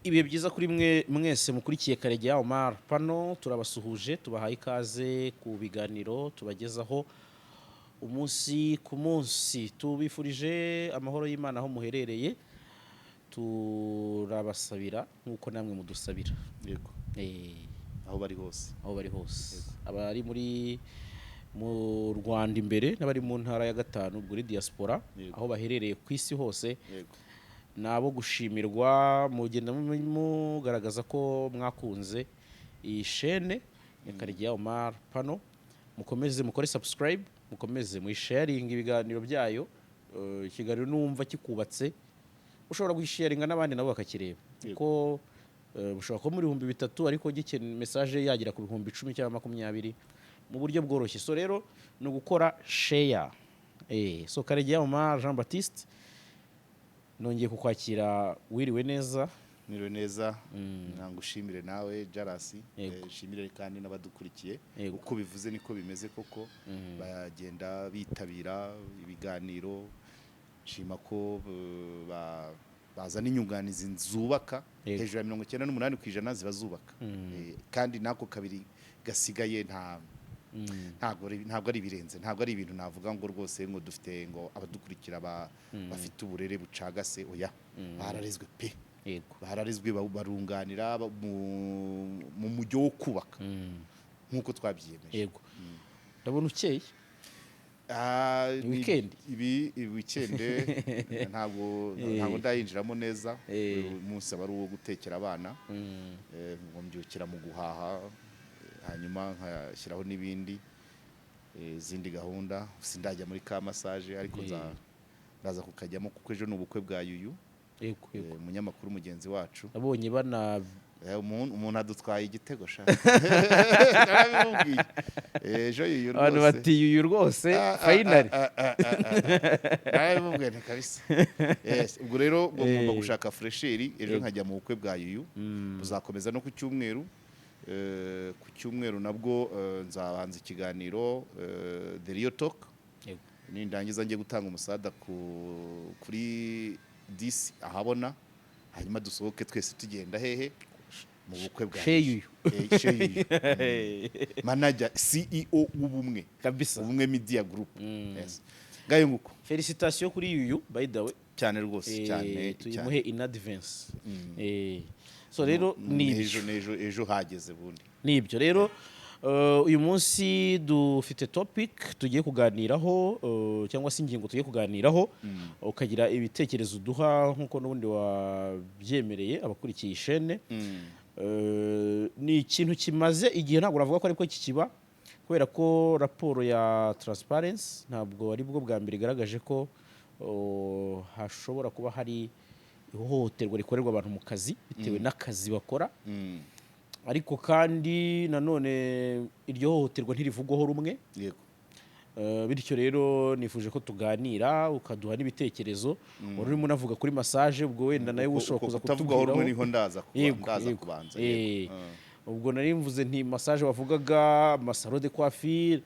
Ibihe byiza kuri mwese mukurikiye Karegeya pano turabasuhuje tubahaye ikaze ku biganiro tubagezaho umunsi ku munsi tubifurije amahoro y'Imana aho muherereye turabasabira nkuko namwe mudusabira yego aho bari hose abari mu Rwanda imbere n'abari mu ntara ya gatanu muri diaspora aho baherereye ku isi hose yego nabo gushimirwa mugenda mugaragaza ko mwakunze iyi chaîne ya Karegeya pano mukomeze mukore subscribe mukomeze sharing ibiganiro byayo ikiganiro numva kikubatse ushobora gusharinga n'abandi nabo bakakireba ko ushobora ko muri 3,000 ariko gikene message yagira ku 10,000 cyangwa 20 mu buryo bworoshye so rero no gukora share so Karegeya Jean Baptiste nongeye kukwakira wiriwe neza nangushimire nawe Jarasi shimire kandi n'abadukurikiye uko bivuze niko bimeze koko bagenda bitabira ibiganiro shima ko bazana inyunganizi nzubaka hejuru ya 98% ziba zubaka kandi nako kabiri gasigaye ntabwo ari birenze ntabwo ari ibintu navuga ngo rwose ngo dufite ngo abadukurikira bafite uburere bucagase oya bararizwe pe bararizwe barunganira mu mujyo wo kubaka nkuko twabyiyemeje yego ndabona ukeye weekend ntabwo ndayinjiramo neza umunsi aba ari uwo gutekera abana ngo mbyukira mu guhaha hanyuma nkashyiraho n'ibindi izindi gahunda sindajya muri ka massage ariko ndaza kukajyamo kuko ejo n'ubukwe bwa Yuyu yego umunyamakuru mugenzi wacu abonye bana umuntu adutwaye igitego sha ejo Yuyu rwose abantu bati Yuyu rwose finally narabimubwiye kabisa ubwo rero ngomba gushaka fresheri ejo nkajya mu bukwe bwa Yuyu buzakomeza no ku cyumweru nabwo nzabanza ikiganiro the real talk nindangiza ngiye gutanga umusada kuri disi ahabona hanyuma dusohoke twese tugenda hehe mu bukwe bwa Yuyu manager CEO w'ubumwe kabisa ubumwe media group gayo nguko felicitation kuri Yuyu by the way cyane rwose cyane tuyimuhe in advance so rero ejo hageze bundi nibyo rero uyu munsi dufite topic tugiye kuganiraho cyangwa se ingingo tugiye kuganiraho ukagira ibitekerezo duha nkuko n'ubundi wabyemereye abakurikiye ishene ni ikintu kimaze igihe ntabwo ravuga ko ariko kikiba kubera ko raporo ya transparency ntabwo ari bwo bwa mbere igaragaje ko hashobora kuba hari ihohoterwa rikorerwa abantu mu kazi bitewe n'akazi bakora ariko kandi nanone iryo hohoterwa ntirivugwaho rumwe yego bityo rero nifuje ko tuganira ukaduha n'ibitekerezo urimo navuga kuri massage ubwo wenda nawe ushobora kuza kutubwiraho rumwe niho ndaza kubanza ubwo nari mvuze nti massage wavugaga masaro de coiffure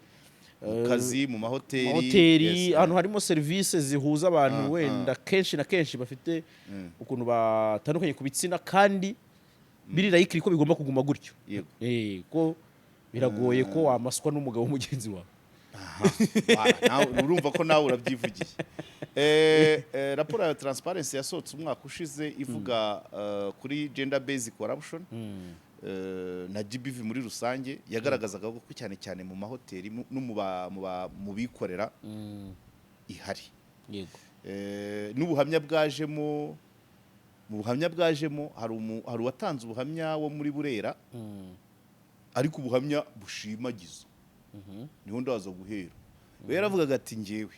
kazi mu mahoteli ahantu harimo service zihuza abantu wenda kenshi na kenshi bafite ukuntu batandukanye ku bitsina kandi birira yikiri ko bigomba kuguma gutyo ko biragoye ko wamaswa n'umugabo w'umugenzi wawe urumva ko nawe urabyivugiye raporo ya transparency yasohotse umwaka ushize ivuga kuri gender based corruption na GBV muri rusange yagaragazaga ko cyane mu mahoteli no mu bikorera ihari yego n'ubuhamya bwajemo hari uwatanze ubuhamya wo muri Burera ariko ubuhamya bushimagiza niho ndaza guhera we yaravugaga ati ngewe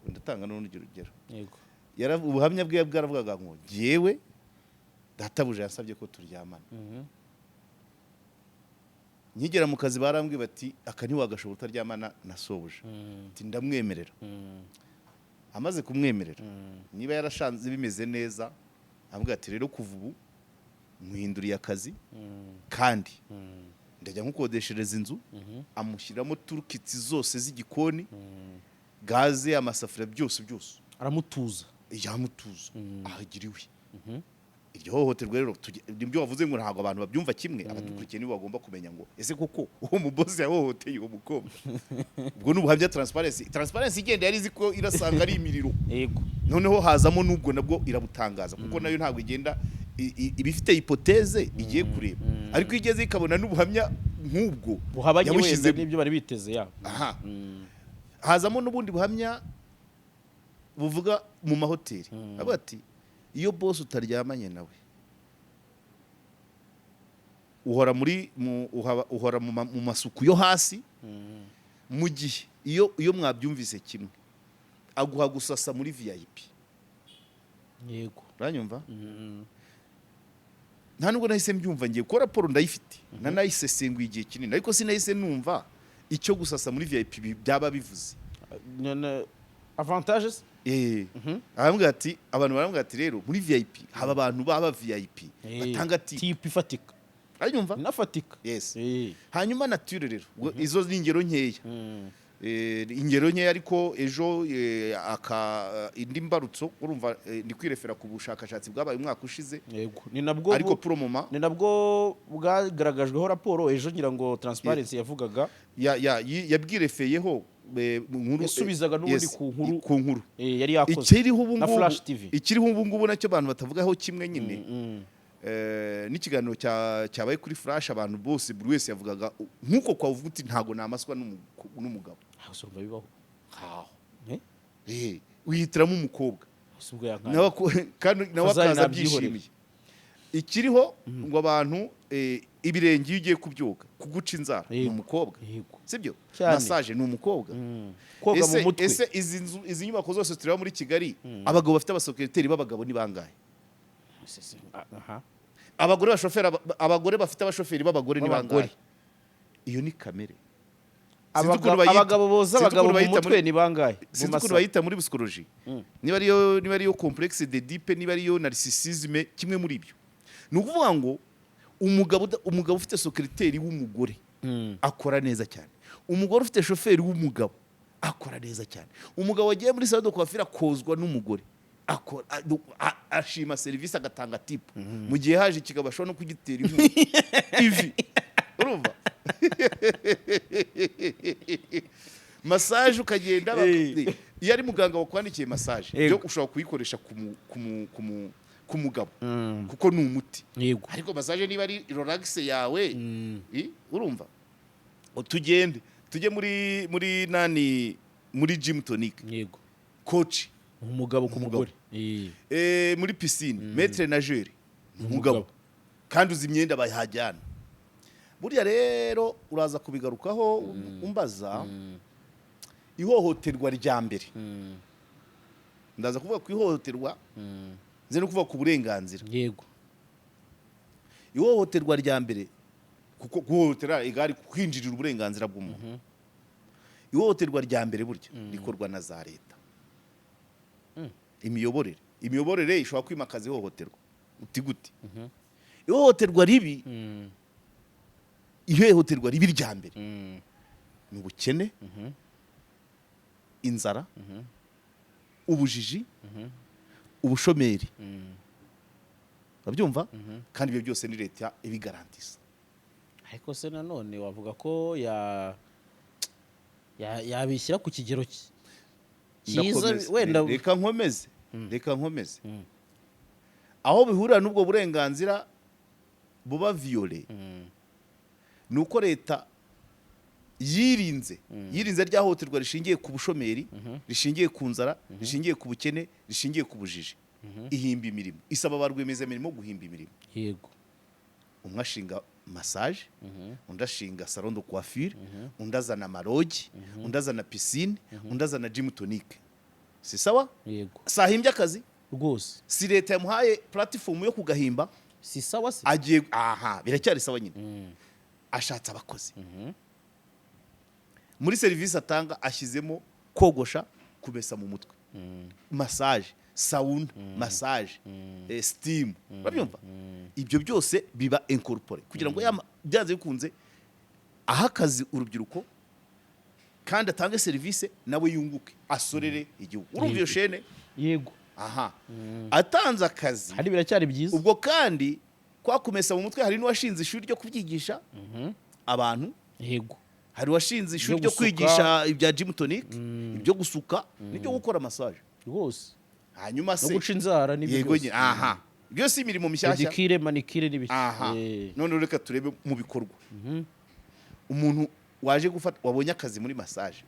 ndatanga n'urundi rugero yego ubuhamya bwe bwaravugaga ngo ngewe databuja yasabye ko turyamana nkigera mu kazi barambwiye bati aka ntiwagashobora utaryamana na sobuja ati ndamwemerera amaze kumwemerera niba yarashanze bimeze neza avuga ati rero kuva ubu muhinduriye akazi kandi ndajya nkukodeshereza inzu amushyiramo turukitsi zose z'igikoni gaze amasafuriya byose aramutuza yamutuza ahagiriwe iryo hohoterwa rero nibyo wavuze ngo ntabwo abantu babyumva kimwe, abadukurikiye nibo bagomba kumenya ngo ese koko uwo mubosi yahohoteye uwo mukobwa. Ubwo n'ubuhamya transparency igenda yari izi ko irasanga ari imiriro, yego, noneho hazamo n'ubwo nabwo irabutangaza kuko nayo ntabwo igenda ibifite hipoteze igiye kureba, ariko igeze ikabona n'ubuhamya nk'ubwo buhabanye wenda n'ibyo bari biteze yabo. Aha, hazamo n'ubundi buhamya buvuga mu mahoteli avuga ati iyo boss utaryamanye nawe uhora mu masuku yo hasi, mu gihe iyo mwabyumvise kimwe aguha gusasa muri VIP. Yego, uranyumva? Nta nubwo nahise mbyumva, ngiye ko raporo ndayifite nanayisesenguye igihe kinini, ariko sinahise numva icyo gusasa muri VIP byaba bivuze. Avantages arambwira ati abantu barambwira ati rero muri VIP haba abantu baba VIP batanga tipe ifatika, uranyumva? Nafatika. Yes. Hanyuma nature rero izo ni ingero nkeya, ingero nkeya, ariko ejo indi mbarutso urumva ndi kwirefera ku bushakashatsi bwabaye umwaka ushize. Yego, ni nabwo ariko pro moment ni nabwo bwagaragajweho raporo ejo ngira ngo transparency yavugaga yabwirefeyeho nkuru yasubizaga n'ubundi ku nkuru yari yakoze ikiriho na Flash TV. Ikiriho ubu ngubu nacyo abantu batavugaho kimwe nyine, n'ikiganiro cyabaye kuri Flash abantu bose buri wese yavugaga nkuko kwavuga uti ntago namaswa n'umugabo. Usumva bibaho wihitiramo umukobwa kandi nawe akaza byishimiye. Ikiriho ngo abantu ibirenge iyo ugiye kubyoga kuguca inzara ni umukobwa, sibyo? Massage ni umukobwa. Koga mu mutwe. Ese izi nyubako zose tureba muri Kigali abagabo bafite abasekreteri b'abagabo ni bangahe? Abagore bafite abashoferi b'abagore ni bangahe? Iyo ni kamere. Abagabo boza abagabo mu mutwe ni bangahe? Sinzi ukuntu bayita muri psychologie. Niba ariyo complexe d'Oedipe, niba ariyo narcissisme, kimwe muri ibyo. Ni ukuvuga ngo umugabo ufite sekreteri w'umugore akora neza cyane, umugore ufite shoferi w'umugabo akora neza cyane, umugabo wagiye muri salon de coiffure akozwa n'umugore ashima serivisi agatanga tip, mu gihe haje ikigabo ashobora no kugitera ivi. Urumva? Massage ukagenda iyo ari muganga wakwandikiye massage byo ushobora kuyikoresha ku mugabo kuko ni umuti. Yego, ariko massage niba ari relax yawe urumva? Tujye muri gym tonic. Yego, coach umugabo ku mugore. Muri piscine maître nageur umugabo, kandi uzi imyenda bayihajyana. Burya rero uraza kubigarukaho umbaza ihohoterwa rya mbere. Ndaza kuvuga ku ihohoterwa nze no kuvuga ku burenganzira. Yego, ihohoterwa rya mbere kuko guhohotera igari kwinjirira uburenganzira bw'umuntu. Ihohoterwa rya mbere burya rikorwa na za leta. Imiyoborere ishobora kwimakaza ihohoterwa uti gute? Ihohoterwa ribi rya mbere ni ubukene, inzara, ubujiji, ubushomeri. Babyumva? Kandi ibyo byose ni leta ibigarantisa. ariko se nanone wavuga ko yabishyira ku kigero cyiza wenda. Reka nkomeze. Aho bihurira n'ubwo burenganzira buba violé nuko leta yirinze ryahohoterwa rishingiye ku bushomeri, rishingiye ku nzara, rishingiye ku bukene, rishingiye ku bujiji. Ihimba imirimo, isaba ba rwiyemezamirimo guhimba imirimo. Yego, umwe ashinga massage, undi ashinga salon de coiffure, undi azana amarogi, undi azana piscine, undi azana gym tonic. Si sawa? Yego, sahimbye akazi rwose. Si leta yamuhaye platform yo kugahimba? Si sawa se? Agiye biracyari sawa nyine. Ashatse abakozi. Muri serivisi atanga ashyizemo kogosha, kumesa mu mutwe, massage, sauna, massage, steam. Babyumva? Ibyo byose biba incorporate kugira ngo byanze bikunze aha akazi urubyiruko kandi atange serivisi nawe yunguke asorere igihugu. Urumva iyo shene? Yego, aha atanze akazi hari biracyari byiza ubwo kandi kwakumesa mu mutwe hari n'uwashinze ishuri ryo kubyigisha abantu yego hari washinze ishuri ryo kwigisha ibya gym tonic ibyo gusuka n'ibyo gukora massage rwose hanyuma se no guca inzara n'ibyo byose aha byose imirimo mishyashya pedicure manicure n'ibiki none reka turebe mu bikorwa umuntu waje gufata wabonye akazi muri massage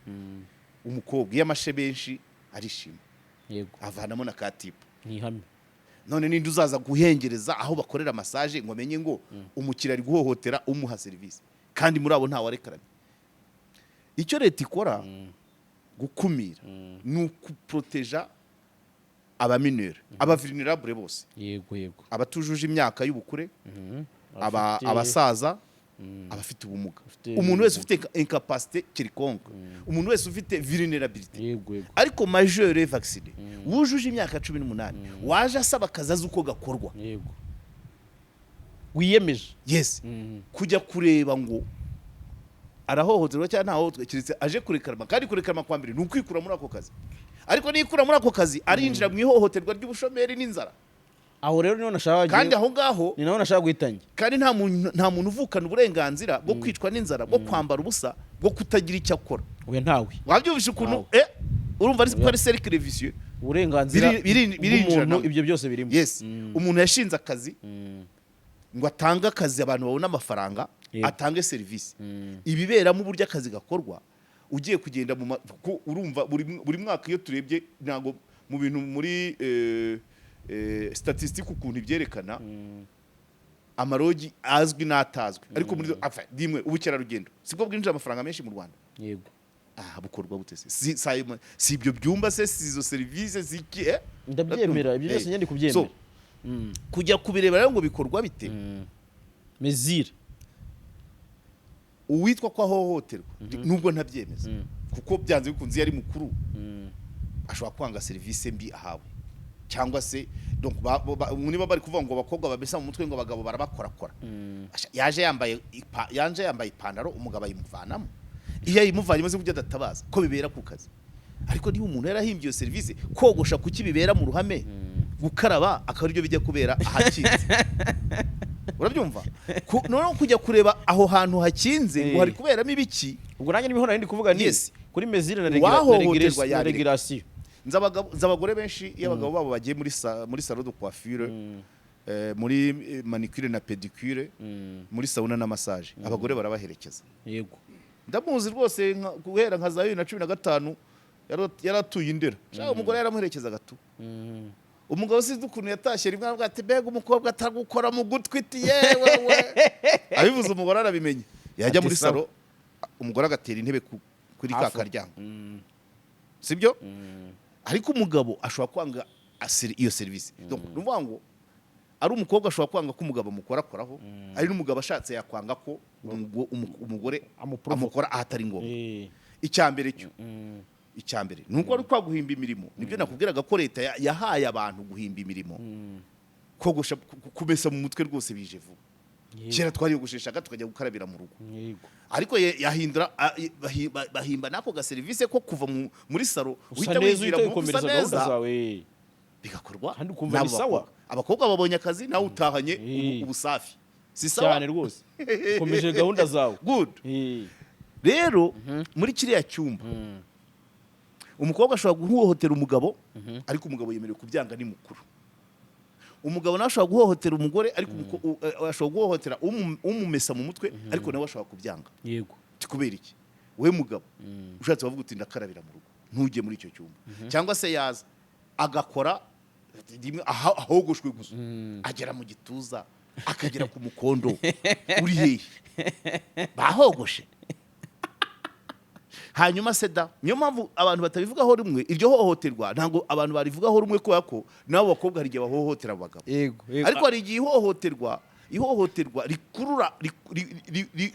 umukobwa yamashe benshi arishima yego avanamo na katipu nihame none ninde uzaza guhengereza aho bakorera massage ngo amenye ngo umukiriya ari guhohotera umuha serivisi kandi muri abo nta warekaranye icyo leta ikora gukumira ni ukuproteja abaminere abavulnerable bose yego abatujuje imyaka y'ubukure abasaza abafite ubumuga umuntu wese ufite incapacité quelconque umuntu wese ufite vulnerabilité ariko majeur vacciné wujuje imyaka 18 waje asaba akazi uko gakorwa yego wiyemeje yes kujya kureba ngo arahohoterwa cyangwa ntahohoterwa kiretse aje kurekarama kandi kurekarama kwa mbere ni ukwikura muri ako kazi ariko nikura muri ako kazi arinjira mu ihohoterwa ry'ubushomeri n'inzara aho rero niho nashaka kandi aho ngaho ni naho nashaka guhitangira kandi nta muntu uvukana uburenganzira bwo kwicwa n'inzara bwo kwambara ubusa bwo kutagira icyo akora we ntawe wabyumvishe ukuntu urumva ari cercle vicieux uburenganzira birinjira ibyo byose birimo yes umuntu yashinze akazi ngo atange akazi abantu babona amafaranga atange serivisi ibiberamo uburyo akazi gakorwa ugiye kugenda urumva buri mwaka iyo turebye ntago mu bintu muri statistique ukuntu ibyerekana amarogi azwi n'atazwi ariko muri dimwe ubukerarugendo sibwo bwinjira amafaranga menshi mu Rwanda yego bukorwa butese si ibyo byumba se si izo service ziki ndabyemera ibyo byose nyandi kubyemera kujya kubireba rero ngo bikorwa bite mezire uwitwa ko ahohoterwa nubwo ntabyemeza kuko byanze bikunze yari mukuru ashobora kwanga serivisi mbi ahawe cyangwa se donc niba bari kuvuga ngo abakobwa babesa mu mutwe ngo abagabo barabakorakora yaje yambaye ipantaro umugabo ayimuvanamo iyo ayimuvanye maze kujya adatabaza ko bibera ku kazi ariko niba umuntu yarahimbye iyo serivisi kogosha kuki bibera mu ruhame gukaraba akaba aribyo bijya kubera ahakinze urabyumva noneho kujya kureba aho hantu hakinze ngo hari kuberamo ibiki ubwo nanjye nibiho narindi kuvuga ni kuri mezire na regulation nzabagore benshi iyo abagabo babo bagiye muri salon de coiffure muri manicure na pedicure muri sauna na massage abagore barabaherekeza yego ndamuzi rwose guhera nka za 2015 yaratuye indera cyangwa umugore yaramuherekeza gato umugabo sizi ukuntu yatashye rimwe avuga ati mbega umukobwa atagukora mu gutwi iti yewe abivuze umugore arabimenye yajya muri salon umugore agatera intebe kuri ka karyango sibyo ariko umugabo ashobora kwanga iyo service donc nuvuga ngo ari umukobwa ashobora kwanga ko umugabo amukorakoraho ari n'umugabo ashatse yakwanga ko umugore amukora ahatari ngombwa icyambere nuko ari kwaguhimba imirimo nibyo nakubwiraga ko leta yahaye abantu guhimba imirimo kogosha kumesa mu mutwe rwose bije vuba kera twariyogosheshaga tukajya gukarabira mu rugo ariko yahindura bahimba nako ga service ko kuva muri salo uhita wigira mu kusa neza bigakorwa kandi ukumva ni sawa abakobwa babonye akazi nawe utahanye ubusafi si sawa cyane rwose ukomeje gahunda zawe good rero muri kiriya cyumba umukobwa ashobora guhohotera umugabo ariko umugabo yemerewe kubyanga ni mukuru umugabo nawe ashobora guhohotera umugore ariko ashobora guhohotera umumesa mu mutwe ariko nawe ashobora kubyanga yego kubera iki we mugabo ushatse bavuga uti ndakarabira mu rugo ntujye muri icyo cyumba cyangwa se yaza agakora ahogoshwe gusa agera mu gituza akagera ku mukondo uri hehe bahogoshe hanyuma seda niyo mpamvu abantu batabivugaho rumwe iryo hohoterwa ntabwo abantu barivugaho rumwe kubera ko nabo bakobwa hari igihe bahohotera abagabo ariko hari igihe ihohoterwa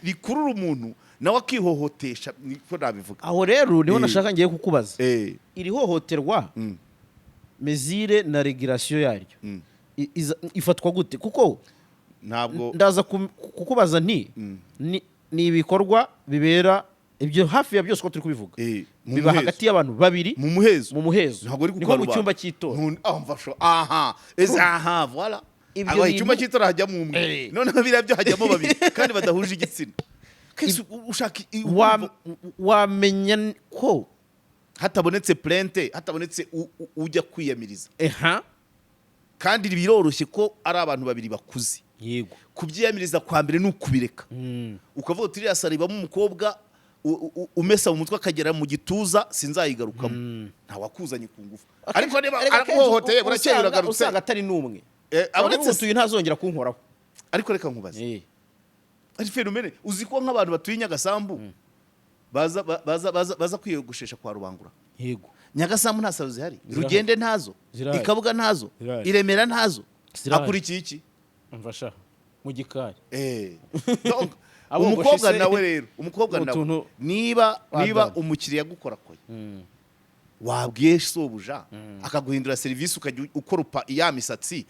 rikurura umuntu nawe akihohotesha niko nabivuga aho rero niho nashaka ngiye kukubaza iri hohoterwa mezire na regulation yaryo ifatwa gute kuko ntabwo ndaza kukubaza ni ibikorwa bibera ibyo hafi ya byose ko turi kubivuga mu biba muhezo. hagati y'abantu babiri mu muhezo mu muhezo ntabwo ari niko kukarubanda. mu cyumba cy'itora mfasha aha voilà Ibyo icyumba bintu- cy'itora hajyamo umwe noneho biriya byo hajyamo babiri kandi badahuje igitsina Kese ushaka wamenya ko hatabonetse plainte hatabonetse ujya kwiyamiriza eha kandi biroroshye ko ari abantu babiri bakuze yego kubyiyamiriza kwa mbere ni ukubireka ukavuga uti iriya sari ibamo umukobwa umesa mu mutwe akagera mu gituza sinzayigarukamo ntawakuzanye ku ngufu ariko niba arakuhohoteye burakeye uragarutse usanga atari n'umwe abonetse uyu ntazongera kunkoraho ariko reka nkubaze ari fenomene uzi ko nk'abantu batuye Nyagasambu baza kwiyogoshesha kwa Rubangura yego Nyagasambu nta salo zihari Rugende ntazo Zirahari. Ikabuga ntazo Zirahari. Iremera ntazo Zirahari. akurikiye iki mfasha mu gikari Donc, Abogoshe umukobwa se- nawe rero umukobwa nawe Utuntu- niba Wadana. umukiriya agukorakoye wabwiye sobuja akaguhindura serivisi ukajya ukoropa ya misatsi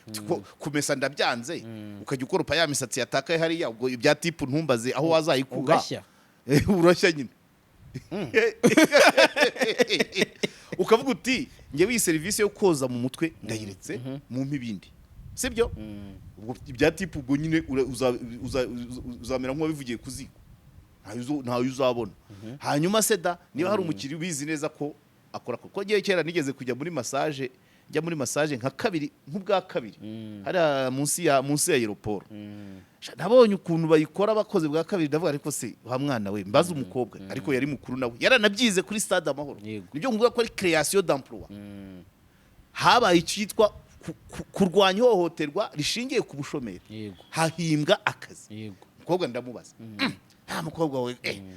kumesa ndabyanze ukajya ukoropa ya misatsi yatakaye hariya ubwo ibya tipu ntumbaze aho wazayikura ugashya urashya nyine ukavuga uti njyewe iyi serivisi yo koza mu mutwe ndayiretse mu ibindi sibyo ubwo ibya tipu ubwo nyine uzamera nk'uwabivugiye ku ziko ntayo uzabona hanyuma seda niba hari umukiriya ubizi neza ko akora kuko ngiye kera nigeze kujya muri massage njya muri massage nka kabiri nk'ubwa kabiri hariya munsi ya aeroport nabonye ukuntu bayikora abakozi bwa kabiri ndavuga ariko se wa mwana we mbaza umukobwa ariko yari mukuru nawe yaranabyize kuri stade Amahoro nibyo nguvuga ko ari création d'emploi habaye icyitwa kurwanya ihohoterwa rishingiye ku bushomeri hahimbwa akazi umukobwa ndamubaza nta mukobwa we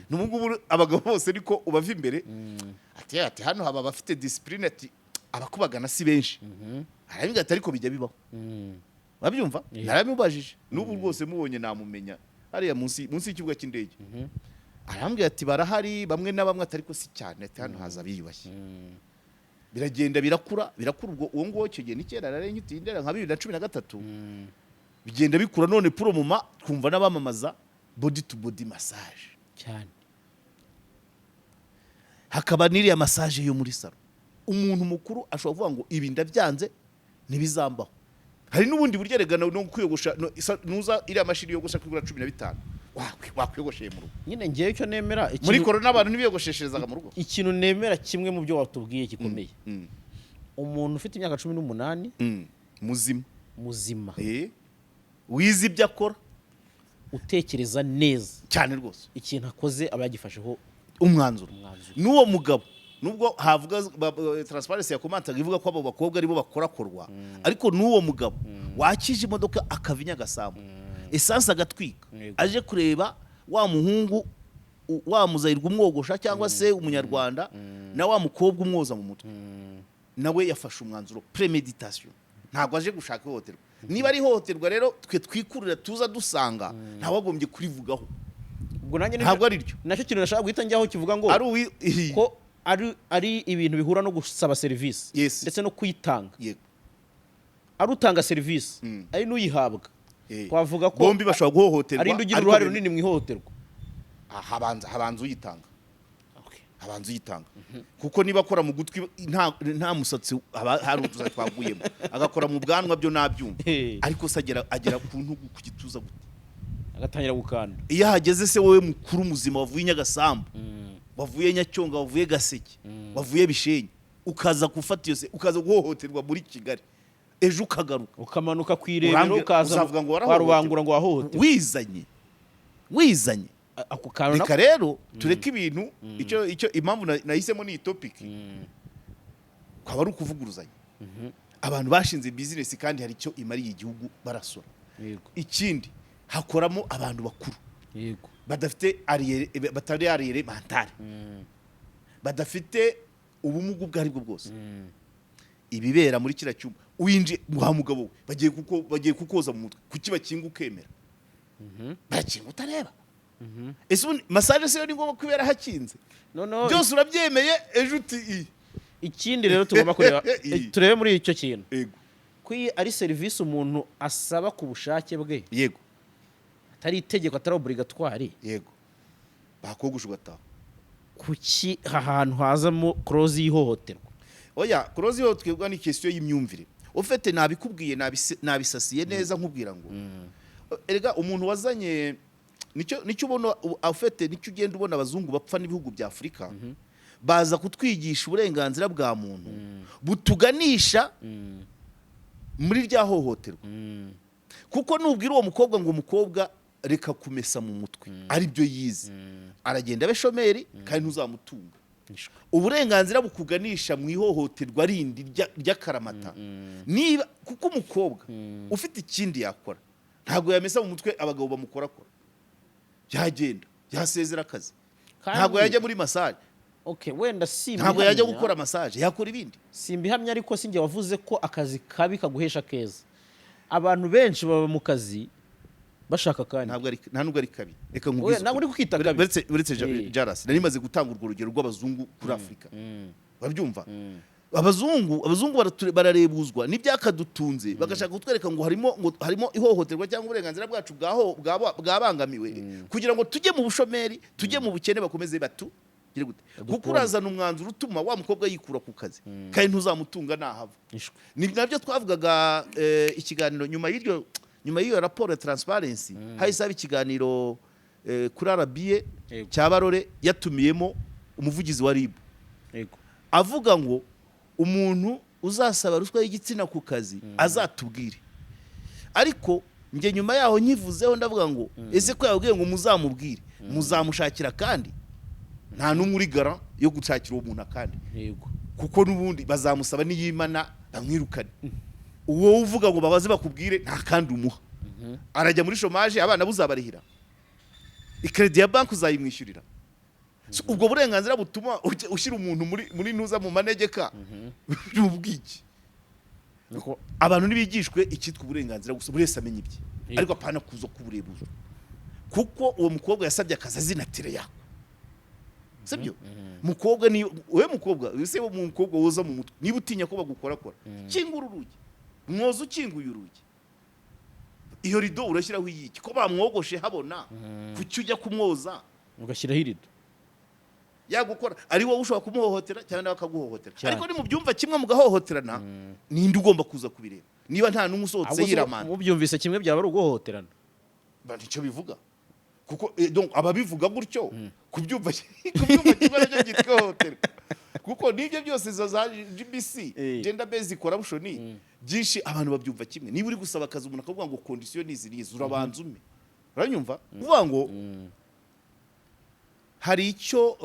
n'ubungubu abagabo bose niko ubava imbere ati hano haba bafite discipline ati abakubagana si benshi arabiga ati ariko bijya bibaho babyumva naramubajije n'ubu rwose mubonye namumenya hariya munsi y'ikibuga cy'indege arambwira ati barahari bamwe na bamwe atari ko si cyane ati hano haza biyubashye biragenda birakura ubwo uwo nguwo icyo gihe nikera nari nyitindera nka 2013 bigenda bikura none pro muma twumva n'abamamaza body to body massage cyane hakaba n'iriya massage yo muri salo umuntu mukuru ashobora kuvuga ngo ibi ndabyanze ntibizambaho hari n'ubundi buryo regana no kwiyogosha nuza iriya mashini yogosha kugura 15 wakwiyogosheye mu rugo nyine ngiye icyo nemera muri corona abantu nibiyogoshesherezaga mu rugo ikintu nemera kimwe mu byo watubwiye gikomeye umuntu ufite imyaka 18 muzima wize ibyo akora utekereza neza cyane rwose ikintu akoze aba yagifasheho umwanzuro n'uwo mugabo nubwo havuga transparency ya komanta ivuga ko abo bakobwa aribo bakorakorwa ariko n'uwo mugabo wakije imodoka akava Nyagasambu esanse agatwika aje kureba wa muhungu wa muzayirwa umwogosha cyangwa se umunyarwanda na wa mukobwa umwoza mu mutwe nawe yafashe umwanzuro premeditation ntabwo aje gushaka ihohoterwa niba ari ihohoterwa rero twe twikurira tuza dusanga ntawagombye kurivugaho ubwo nanjye ntabwo ari ryo nacyo kintu nashaka guhita njyaho kivuga ngo ko ari ibintu bihura no gusaba serivisi ndetse no kuyitanga ari utanga serivisi ari n'uyihabwa twavuga ko bombi bashobora guhohoterwa ari ugira uruhare runini mu ihohoterwa habanza uyitanga kuko niba akora mu gutwi nta musatsi hari utuza twaguyemo agakora mu bwanwa byo nabyumva ariko se agera ku ntugu ku gituza gute agatangira gukanda iyo hageze se wowe mukuru muzima wavuye Nyagasambu wavuye Nyacyonga wavuye Gaseke wavuye Bishenyi ukaza gufata iyo se ukaza guhohoterwa muri Kigali ejo ukagaruka ukamanuka kwirebera ukaza kwa Rubangura ngo wahohoterwa wizanye ako kantu reka rero tureke ibintu icyo impamvu nahisemo ni topic kwaba ari ukuvuguruzanya abantu bashinze business kandi hari icyo imariye igihugu barasora ikindi hakoramo abantu bakuru badafite batari arrière mentale badafite ubumuga ubwo aribwo bwose ibibera muri kira cyumba winje wa mugabo bagiye kukoza mu mutwe kuki bakinga ukemera bakinga utareba ese massage se ni ngombwa kubera hakinze byose urabyemeye ejo uti ikindi rero tugomba kureba turebe muri icyo kintu ko ari serivisi umuntu asaba ku bushake bwe yego atari itegeko atari obligatoire yego bakogusha ugataha kuki ahantu hazamo close y'ihohoterwa? oya close yo twebwa ni question y'imyumvire ufite nabikubwiye nabisasiye neza nkubwira ngo erega umuntu wazanye nicyo ubona ufite nicyo ugenda ubona abazungu bapfa n'ibihugu bya Afrika baza kutwigisha uburenganzira bwa muntu butuganisha muri rya hohoterwa kuko nubwira uwo mukobwa ngo umukobwa reka kumesa mu mutwe ari byo yize aragenda abe shomeri kandi ntuzamutunga uburenganzira bukuganisha mu ihohoterwa rindi ry'akaramata niba kuko umukobwa ufite ikindi yakora ntabwo yamesa mu mutwe abagabo bamukorakora yagenda yasezera akazi ntabwo yajya muri massage wenda ntabwo yajya gukora massage yakora ibindi simbihamya ariko sinjye wavuze ko akazi kabi kaguhesha keza abantu benshi baba mu kazi bashaka kandi ntabwo ari kabi reka nkubwize ntabwo uri kukita kabi uretse Jaras nari maze gutanga urwo rugero rw'abazungu kuri Afrika babyumva abazungu bararebuzwa n'ibyakadutunze bagashaka kutwereka ngo harimo ihohoterwa cyangwa uburenganzira bwacu bwabangamiwe kugira ngo tujye mu bushomeri tujye mu bukene bakomeze batu kuko urazana umwanzuro utuma wa mukobwa yikura ku kazi kandi ntuzamutunga nahava ni nabyo twavugaga ikiganiro nyuma y'iyo raporo ya transparency hahise haba ikiganiro kuri RBA cya Barore yatumiyemo umuvugizi wa ribi avuga ngo umuntu uzasaba ruswa y'igitsina ku kazi azatubwire ariko nge nyuma yaho nyivuzeho ndavuga ngo ese ko yabwiye ngo muzamubwire muzamushakira kandi nta n'umwe uri gara yo gushakira uwo muntu akandi kuko n'ubundi bazamusaba n'iyimana bamwirukane uwo uvuga ngo babaze bakubwire nta kandi umuha arajya muri chômage abana buzabarihira ikredi ya banki uzayimwishyurira ubwo burenganzira butuma ushyira umuntu muri ntuza mu manegeka y'ubwiki abantu nibigishwe ikitwa uburenganzira gusa buri wese amenye ibye ariko apana kuzo kuburebuza kuko uwo mukobwa yasabye akazi azinatire yako sibyo mukobwa ni we mukobwa ese wo mukobwa woza mu mutwe niba utinya ko bagukorakora kingura urugi mwozo ukinguye urugi iyo rido urashyiraho iki ko bamwogoshe habona kuki ujya kumwoza ugashyiraho irido yagukora ari wowe ushobora kumuhohotera cyangwa nawe akaguhohotera ariko ni mu byumva kimwe mugahohoterana ninde ugomba kuza kubireba niba nta n'umwe usohotse yiramana mu byumvise kimwe byaba ari uguhohoterana nicyo bivuga kuko donc ababivuga gutyo kubyumva kimwe nacyo cyitwa hohoterwa kuko nibyo byose za GBC gender based corruption byinshi abantu babyumva kimwe niba uri gusaba akazi umuntu akavuga ngo condition nizi urabanza ume uranyumva uvuga ngo hari icyo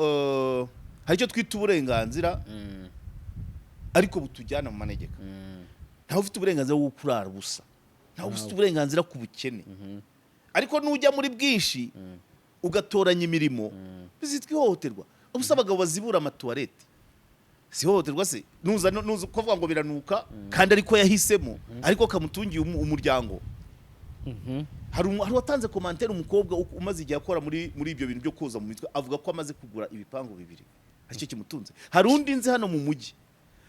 twita uburenganzira ariko butujyana mu manegeka ntawe ufite uburenganzira bwo kurara ubusa ntawe ufite uburenganzira ku bukene ariko nujya muri bwinshi ugatoranya imirimo bizitwa ihohoterwa ubusa abagabo bazibura amatuwarete si ihohoterwa se nuza kuvuga ngo biranuka kandi ariko yahisemo ariko kamutungiye umuryango hari watanze commentaire umukobwa umaze igihe akora muri ibyo bintu byo koza mu mitwe avuga ko amaze kugura ibipangu bibiri aricyo kimutunze hari undi nzi hano mu mujyi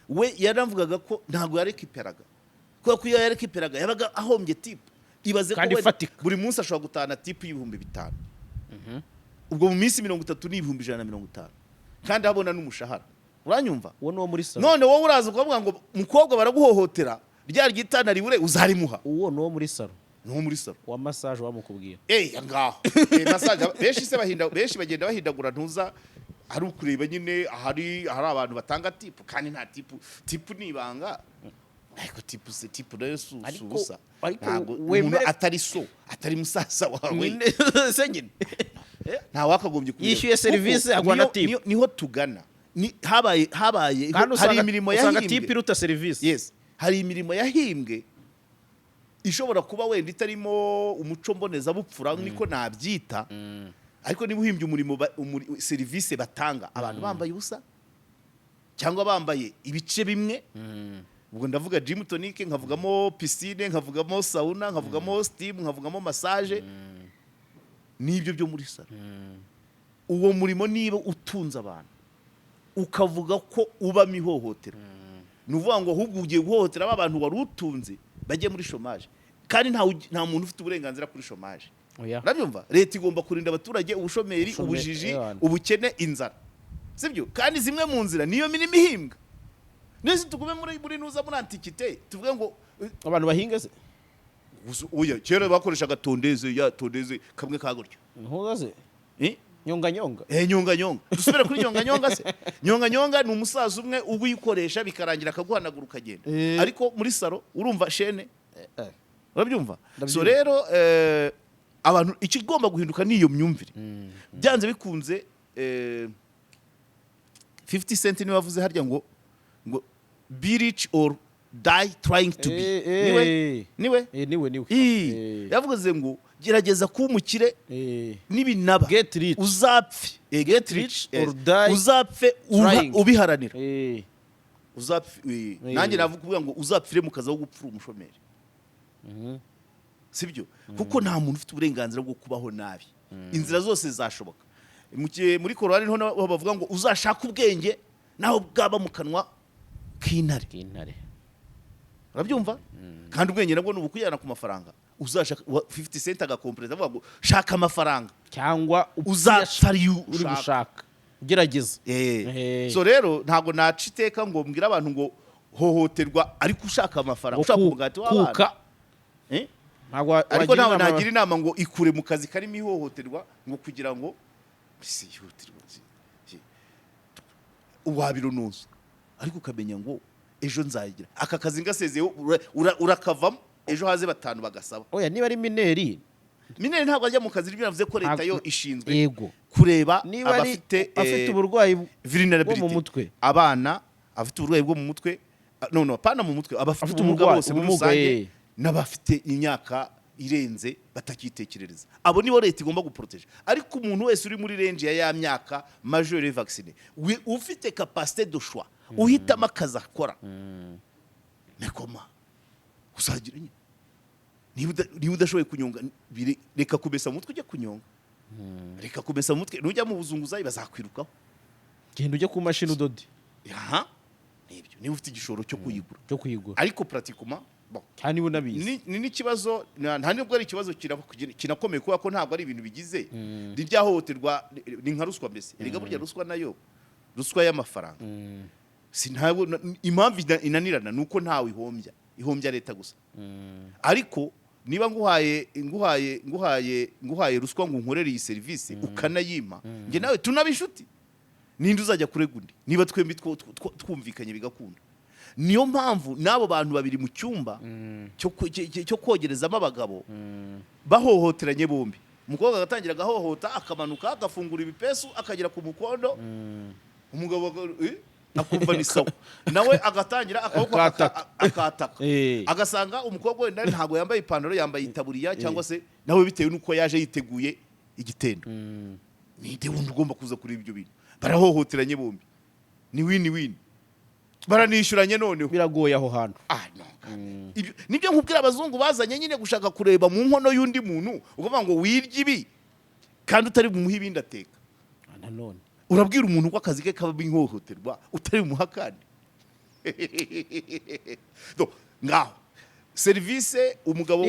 we yaramvugaga ko ntago yarekiperaga kuko iyo yarekiperaga yabaga ahombye type ibaze ko buri munsi ashobora gutana type y'ibihumbi 5 ubwo mu minsi 30 n'ibihumbi 150 kandi abona n'umushahara uranyumva uwo muri salo none wowe uraza kuvuga ngo mukobwa baraguhohotera rya ryitana ribure uzarimuha uwo no muri salo no muri salo wa massage wamukubwira ngaho massage benshi bagenda bahindagura ntuza ari ukureba nyine hari abantu batanga tipu kandi nta tipu nibanga ariko tipu nayo subusa ntabwo umuntu atari musasa wawe senyine nta wakagombye yishyuye service agwana tipu niho tugana habaye hari imirimo yahimbwe usanga tipu iruta service yes hari imirimo yahimbwe ishobora kuba wenda itarimo umuco mboneza bupfura niko nabyita ariko niba uhimbye umurimo service batanga abantu bambaye ubusa cyangwa bambaye ibice bimwe ubwo ndavuga gym tonic nkavugamo piscine nkavugamo sauna nkavugamo steam nkavugamo massage nibyo byo muri salo uwo murimo niba utunze abantu ukavuga ko ubamo ihohotera nuvuga ngo ahubwo ugiye guhohotera abantu wari utunze bajye muri chômage kandi nta muntu ufite uburenganzira kuri chômage urabyumva leta igomba kurinda abaturage ubushomeri ubujiji ubukene inzara sibyo kandi zimwe mu nzira niyo mirimo ihimbwa nese tugume muri nuza muri antikite tuvuge ngo abantu bahinga se oya kera bakoreshaga tondeze kamwe kaguryo ntuza se nyonga nyonga dusubira kuri nyonga se nyonga ni umusaza umwe ubuyikoresha bikarangira akaguhanagura ukagenda ariko muri salo urumva shene urabyumva so rero abantu ikigomba guhinduka niyo myumvire byanze bikunze 50 cent ni bavuze harya ngo be rich or die trying to be niwe yavuze ngo gerageza kuba umukire n'ibinaba uzapfe get rich or die uzapfe ubiharanira uzapfe nanjye navuga ngo uzapfire mu kazi aho gupfura umushomeri sibyo kuko nta muntu ufite uburenganzira bwo kubaho nabi inzira zose zashoboka muri Korani niho bavuga ngo uzashaka ubwenge naho bwaba mu kanwa k'intare urabyumva kandi ubwenge nabwo ni ubukuyana ku mafaranga uzashaka 50 cent agakompreza avuga ngo shaka amafaranga cyangwa uzatari uri gushaka gerageza so rero ntago naciteka ngo mbwira abantu ngo hohoterwa ariko ushaka amafaranga ushaka umugati w'abana ariko nawe nagira inama ngo ikure mu kazi karimo ihohoterwa ngo kugira ngo ihohoterwa wabirunuza ariko ukamenya ngo ejo nzayigira aka kazi ngasezeyo urakavamo ejo haze batanu bagasaba oya niba ari mineri ntabwo ajya mu kazi bivuze ko leta yo ishinzwe kureba abafite uburwayi bwo mu mutwe abana afite uburwayi bwo mu mutwe no apana mu mutwe abafite umugabo bose muri rusange n'abafite imyaka irenze batakitekerereza abo nibo leta igomba guproteje ariko umuntu wese uri muri range ya myaka majeur vaccine ufite capacité de choix uhitamo akazi akora nekoma usagira niba udashoboye kunyonga reka kubesa umutwe ujya kunyonga reka kubesa umutwe nujya mu buzunguzayi bazakwirukaho genda ujye ku mashini udode nibyo niba ufite igishoro cyo kuyigura ariko pratiquement cyane unabizi ni n'ikibazo nta nubwo ari ikibazo kinakomeye kuba ko ntabwo ari ibintu bigize ryahohoterwa ni nka ruswa mbese erega burya ruswa nayo ruswa y'amafaranga sintabwo impamvu inanirana nuko ntawe ihombya leta gusa ariko niba nguhaye ruswa ngo nkorere iyi service ukanayima nge nawe tunabishuti ninde uzajya kurega undi niba twembi twumvikanye bigakunda niyo mpamvu n'abo bantu babiri mu cyumba cyo kogerezamo abagabo bahohoteranye bombi umukobwa agatangira agahohota akamanuka agafungura ibipesu akagera ku mukondo umugabo akumva ni sawa nawe agatangira akataka agasanga umukobwa wenda ntago yambaye ipantaro yambaye itaburiya cyangwa se nawe bitewe nuko yaje yiteguye igitendo nide wundi ugomba kuza kuri ibyo bintu barahohoteranye bombi ni win baranishyuranye noneho biragoye aho hantu nibyo nkubwira abazungu bazanye nyine gushaka kureba mu nkono y'undi muntu uvuga ngo wirye ibi kandi utari bumuhe ibindi ateka nanone urabwira umuntu ko akazi ke kaba inhohoterwa utari bumuhakane ngaho service umugabo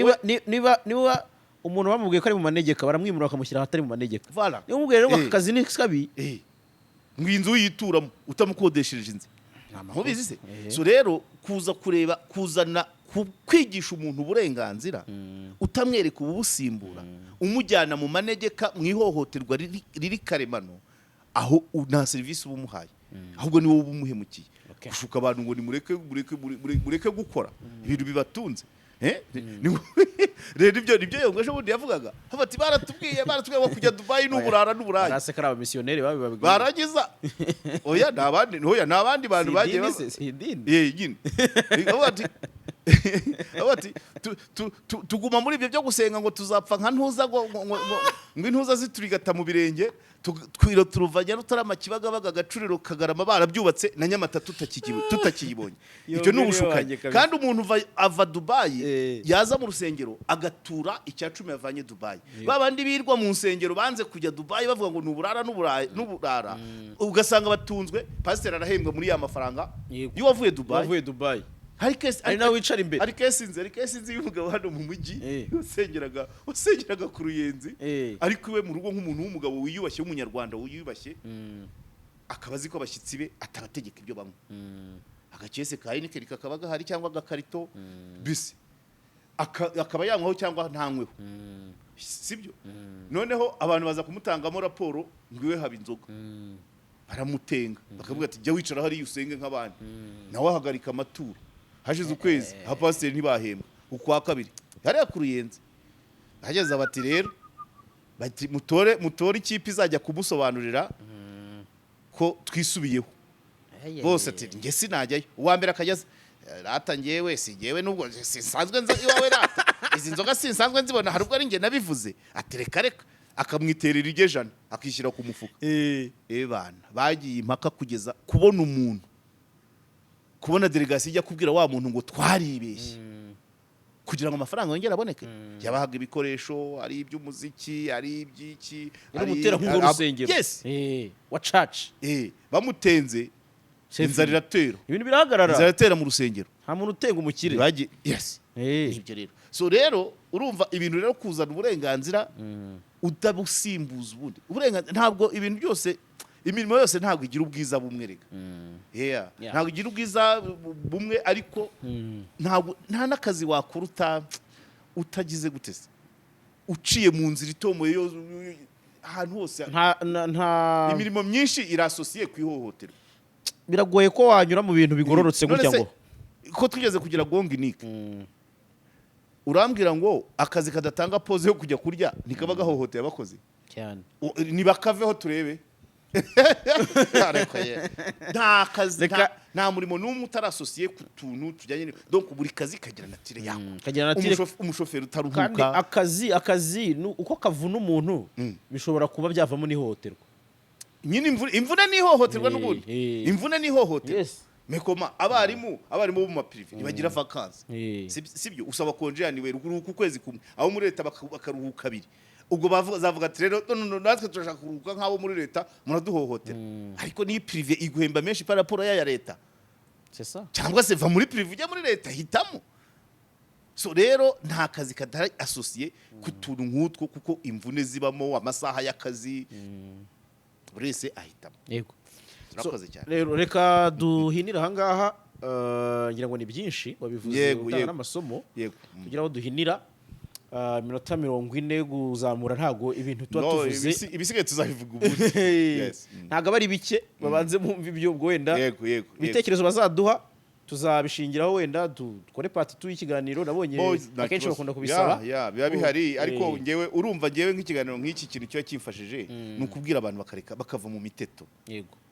niba umuntu bamubwiye ko ari mu manegeka baramwimura bakamushyira ahatari mu manegeka niba umubwiye rero aka kazi ni kabi ngo inzu yituramo utamukodeshereje inzu mubizi se so rero kuza kureba kuzana kwigisha umuntu uburenganzira utamwereka ubusimbura umujyana mu manegeka mu ihohoterwa riri karemano aho nta service ubumuhaye ahubwo niwo ubumuhemukiye gushuka abantu ngo nimureke gukora ibintu bibatunze rero ibyo yongesho bundi yavugaga bati baratubwiye kujya Dubai n'uburara n'uburayi baraseka aba missionnaire babibabwiye baragiza nabandi bantu bagiye nyine bati tuguma muri ibyo byo gusenga ngo tuzapfa nka ntuza ngo intuza ziturigata mu birenge turuvanya rutarama kibagabaga agacuriro kagarama barabyubatse na Nyamata tutakiyibonye icyo ni ubushukanye kandi umuntu ava Dubai yaza mu rusengero agatura icya 10 yavanye Dubai babandi birwa mu nsengero banze kujya Dubai bavuga ngo n'uburara n'uburara ugasanga batunzwe pastor arahembwa muri ya mafaranga iyo wavuye Dubai hari nawe wicara imbere hari kesinzi y'umugabo hano mu mujyi usengeraga ku Ruyenzi ariko iwe mu rugo nk'umuntu w'umugabo wiyubashye w'umunyarwanda wiyubashye akaba azi ko abashyitsi be atabategeka ibyo banywa agakese ka Heineken kakaba gahari cyangwa agakarito bisi akaba yanywaho cyangwa ntanyweho sibyo noneho abantu baza kumutangamo raporo ngwiwe haba inzoga baramutenga bakavuga ati jya wicara hariya usenge nk'abandi nawe ahagarika amaturo hashize ukwezi abapasiteri ntibahembwa ukwa kabiri hariya ku Ruyenzi hageze bati rero bati mutore ikipe izajya kumusobanurira ko twisubiyeho bose ati nge sinajyayo uwa mbere akajya rata ngewe si ngewe nubwo sinsanzwe nza iwawe rata izi nzoga sinsanzwe nzibona hari ubwo ari nge nabivuze ati reka akamwiterera iryo jana akishyira ku mufuka bana bagiye impaka kugeza kubona delegasiyo ijya kubwira wa muntu ngo twaribeshye kugira ngo amafaranga yongere aboneke yabahaga ibikoresho ari iby'umuziki ari iby'iki ari umutera nk'urwo rusengero wa church bamutenze inzara iratera ibintu birahagarara inzara iratera mu rusengero nta muntu utenga umukire ibyo rero so rero urumva ibintu rero kuzana uburenganzira utabusimbuza ubundi uburenganzira ntabwo ibintu byose imirimo yose ntabwo igira ubwiza bumwe rega ntabwo igira ubwiza bumwe ariko nta n'akazi wakora utagize gutese uciye mu nzira itomoye ahantu hose imirimo myinshi irasosiye ku ihohoterwa biragoye ko wanyura mu bintu bigororotse gutya ngo ko tugeze kugira gonginike urambwira ngo akazi kadatanga pose yo kujya kurya ntikaba gahohoteye abakozi cyane nibakaveho turebe nta kazi nta murimo n'umwe utarasosiye ku tuntu tujyanye donc buri kazi kagira natire yawe umushoferi utaruhuka kandi akazi uko kavuna umuntu bishobora kuba byavamo n'ihohoterwa nyine imvune n'ihohoterwa n'ubundi imvune n'ihohoterwa mekoma abarimu bo mu maprive ntibagira vacances sibyo usaba konje yaniwe rukuruhuka ukwezi kumwe abo muri leta bakaruhuka kabiri ubwo bavuga ati rero natwe turashaka kuruhuka nk'abo muri leta muraduhohotera ariko ni prive iguhemba menshi par rapport ya leta cyangwa se va muri prive ujya muri leta hitamo so rero nta kazi katari associé ku tuntu nk'utwo kuko imvune zibamo amasaha y'akazi buri wese ahitamo yego turakoze cyane rero reka duhinira ahangaha ngira ngo ni byinshi wabivuze n'amasomo kugira ngo duhinira minota 40 kuzamura ntago ibintu tuvuze ibisigaye tuzabivuga ubundi ntago bari bike babanze mumva ibyo ubwo wenda ibitekerezo bazaduha tuzabishingiraho wenda dukore part 2 y'ikiganiro nabonye akenshi bakunda kubisaba biba bihari ariko urumva ngewe nk'ikiganiro nk'iki kintu cyo cyifashije ni ukubwira abantu bakareka bakava mu miteto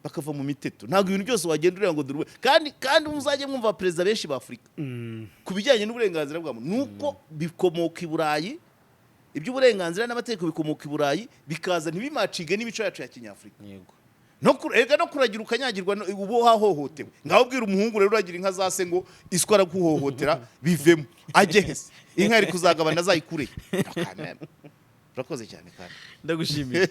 bakava mu miteto ntago ibintu byose wagenda urira ngo durwe kandi muzajye mwumva perezida benshi ba Afrika kubijyanye n'uburenganzira bwa muntu nuko bikomoka i Burayi iby'uburenganzira n'amategeko bikomoka i Burayi bikaza ntibimacige n'imico yacu ya Kinyafrika no kuragira ukanyagirwa ubo hahohotewe ngaho bwira umuhungu rero uragira inka zase ngo iswara kuhohotera bivemo agehese inka iri kuzagabana azayikure urakoze cyane kandi ndagushimiye